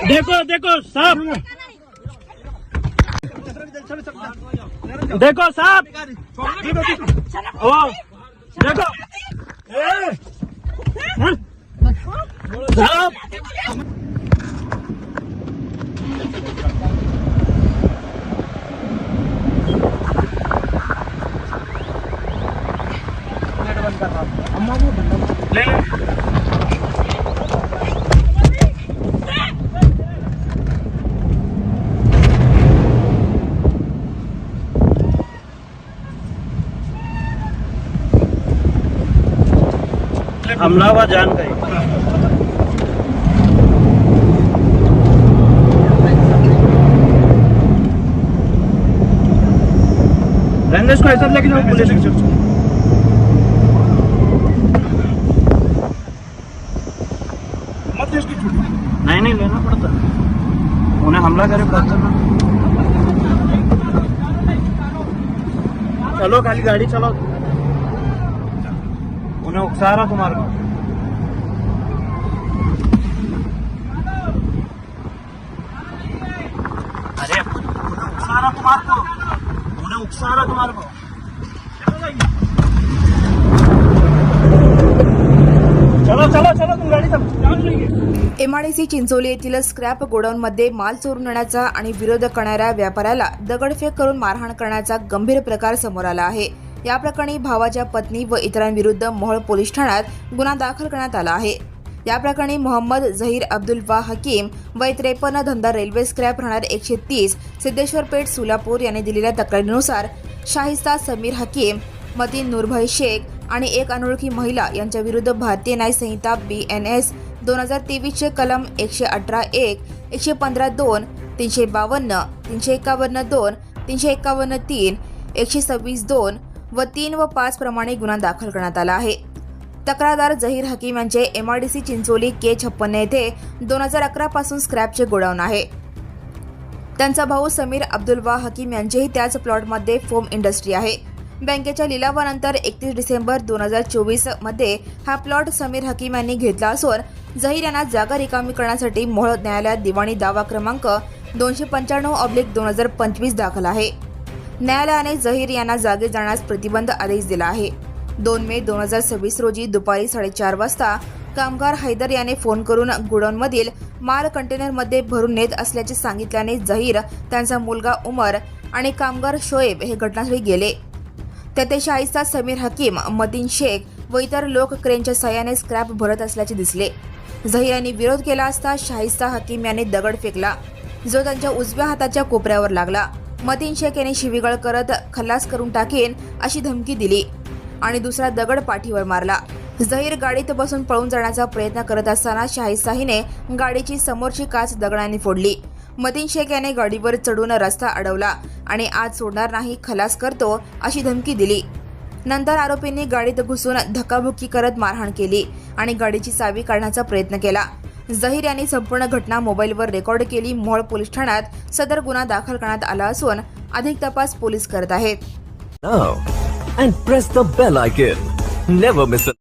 देखो देखो साहब, देखो साहब, ओ देखो साहब, ले हमला हुआ जान गई। रहने इसको ऐसा लेके जाओ पुलिस स्टेशन। मत इसकी छुट्टी नहीं लेना पड़ता, उन्हें हमला करे पड़ता। चलो खाली गाड़ी चलाओ, उन्हें उकसा रहा तुम्हारे को। अरे उकसा रहा तुम्हारे को, उन्हें उकसा रहा तुम्हारे को। चलो चलो चलो तुम गाडी तक। एमआयडीसी चिंचोली येथील स्क्रॅप गोडाऊनमध्ये माल चोरून नेण्याचा आणि विरोध करणाऱ्या व्यापाऱ्याला दगडफेक करून मारहाण करण्याचा गंभीर प्रकार समोर आला आहे। या प्रकरणी भावाच्या पत्नी व इतरांविरुद्ध मोहोळ पोलीस ठाण्यात गुन्हा दाखल करण्यात आला आहे। या प्रकरणी मोहम्मद झहीर अब्दुल वाह हकीम वय 53 धंदा रेल्वे स्क्रॅप राहणार 130 सिद्धेश्वर पेठ सोलापूर यांनी दिलेल्या तक्रारीनुसार शाहिस्ता समीर हकीम, मतीन नूरभाई शेख आणि एक अनोळखी महिला यांच्या विरुद्ध भारतीय न्याय संहिता BNS 2023 चे कलम 118(1), 115(2), 352, 351(2), 351(3), 126(2) व 3 व 5 प्रमाणे गुन्हा दाखल करण्यात आला आहे। तक्रारदार झहीर हकीम यांचे एमआयडीसी चिंचोली K56 येथे 2011 पासून स्क्रॅपचे गोडाऊन आहे। त्यांचा भाऊ समीर अब्दुल वाह हकीम यांचेही त्याच प्लॉटमध्ये फोम इंडस्ट्री आहे। बँकेच्या लिलावानंतर 31 डिसेंबर 2024 मध्ये हा प्लॉट समीर हकीम यांनी घेतला असून झहीर यांना जागा रिकामी करण्यासाठी मोहोळ न्यायालयात दिवाणी दावा क्रमांक 295/2025 दाखल आहे। न्यायालयाने झहीर यांना जागे जाण्यास प्रतिबंध आदेश दिला आहे। 2 मे 2026 रोजी दुपारी 4:30 वाजता कामगार हैदर याने फोन करून गोडाऊनमधील माल कंटेनरमध्ये भरून नेत असल्याचे सांगितल्याने झहीर, त्यांचा मुलगा उमर आणि कामगार शोएब हे घटनास्थळी गेले। तेथे शाहिस्ता समीर हकीम, मतीन शेख व इतर लोक क्रेनच्या सहाय्याने स्क्रॅप भरत असल्याचे दिसले। झहीर यांनी विरोध केला असता शाहिस्ता हकीम याने दगड फेकला, जो त्यांच्या उजव्या हाताच्या कोपऱ्यावर लागला। मतीन शेख यांनी शिवीगाळ करत खल्लास करून टाकेन अशी धमकी दिली आणि दुसरा दगड पाठीवर मारला। झहीर गाडीत बसून पळून जाण्याचा प्रयत्न करत असताना शाहिस्ता हिने गाडीची समोरची काच दगडाने फोडली। मतीन शेख याने गाडीवर चढून रस्ता अडवला आणि आज सोडणार नाही, खलास करतो अशी धमकी दिली। नंतर आरोपींनी गाडीत घुसून धक्काबुक्की करत मारहाण केली आणि गाडीची चावी काढण्याचा प्रयत्न केला। झहीर यांनी संपूर्ण घटना मोबाईलवर रेकॉर्ड केली। मोहोळ पोलीस ठाण्यात सदर गुन्हा दाखल करण्यात आला असून अधिक तपास पोलीस करत आहेत। Now and press the bell icon. Never miss a